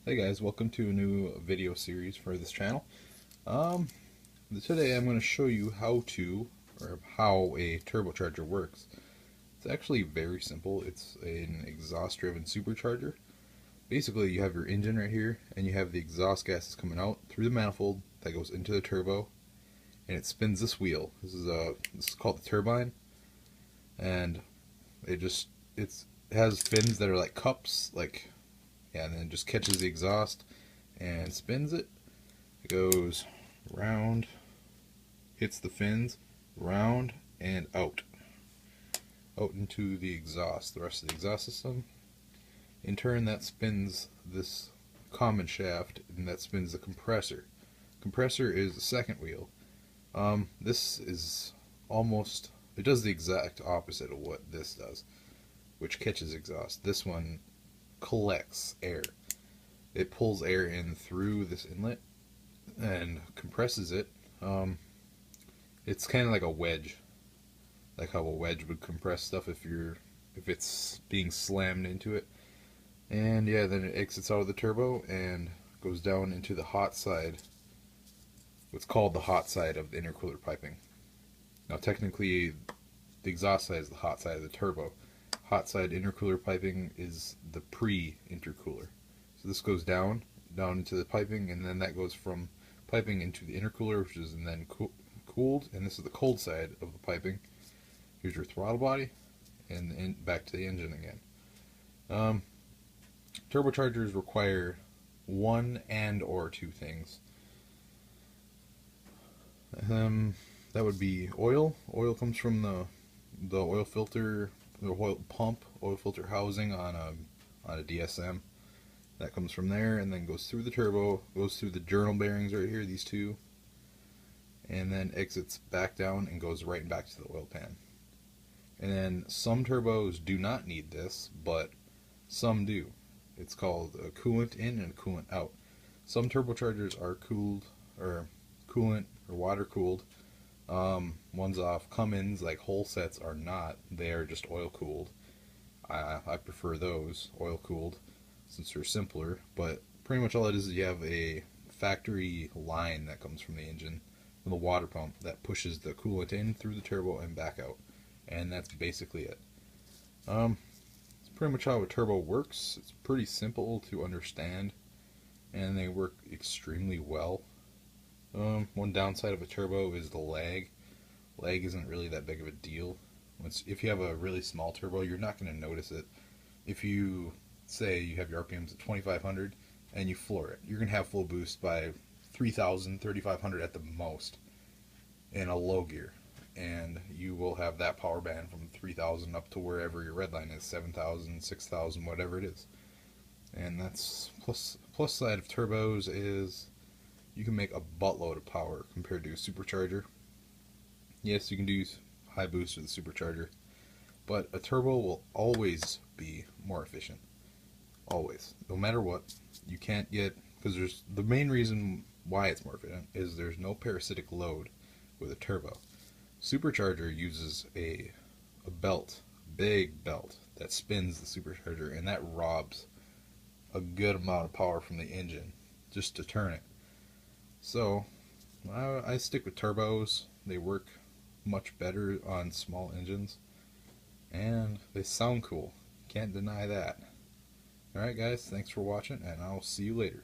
Hey guys, welcome to a new video series for this channel. Um, Today I'm going to show you how a turbocharger works. It's actually very simple. It's an exhaust-driven supercharger. Basically, you have your engine right here, and you have the exhaust gases coming out through the manifold that goes into the turbo, and it spins this wheel. This is called the turbine, and it has fins that are like cups, and then it just catches the exhaust and spins it. It goes round, hits the fins, round, and out into the exhaust, the rest of the exhaust system. In turn, that spins this common shaft, and that spins the compressor. Compressor is the second wheel. This is it does the exact opposite of what this does, which catches exhaust. This one collects air. It pulls air in through this inlet and compresses it. It's kind of like a wedge, like how a wedge would compress stuff if it's being slammed into it. And yeah, then it exits out of the turbo and goes down into the hot side, what's called the hot side of the intercooler piping. Now technically the exhaust side is the hot side of the turbo. Hot side intercooler piping is the pre-intercooler. So this goes down into the piping, and then that goes from piping into the intercooler, which is then cooled, and this is the cold side of the piping. Here's your throttle body, and back to the engine again. Turbochargers require one and or two things. That would be oil. Oil comes from the oil filter, the oil pump, oil filter housing on a DSM. That comes from there and then goes through the turbo, goes through the journal bearings right here, these two, and then exits back down and goes right back to the oil pan. And then some turbos do not need this, but some do. It's called a coolant in and a coolant out. Some turbochargers are cooled, or coolant or water cooled. Ones off Cummins, like whole sets, are not. They are just oil cooled. I prefer those oil cooled since they're simpler, but pretty much all it is you have a factory line that comes from the engine, from the water pump, that pushes the coolant in through the turbo and back out, and that's basically it. It's pretty much how a turbo works. It's pretty simple to understand, and they work extremely well. One downside of a turbo is the lag. Lag isn't really that big of a deal. If you have a really small turbo, you're not going to notice it. If you say you have your RPMs at 2500 and you floor it, you're going to have full boost by 3000, 3500 at the most in a low gear, and you will have that power band from 3000 up to wherever your red line is, 7000, 6000, whatever it is. And that's plus side of turbos is you can make a buttload of power compared to a supercharger. Yes, you can do high boost with a supercharger, but a turbo will always be more efficient. Always. No matter what. You can't get, because the main reason why it's more efficient is there's no parasitic load with a turbo. Supercharger uses a belt, big belt, that spins the supercharger, and that robs a good amount of power from the engine just to turn it. So I stick with turbos. They work much better on small engines, and they sound cool. Can't deny that. Alright guys, thanks for watching, and I'll see you later.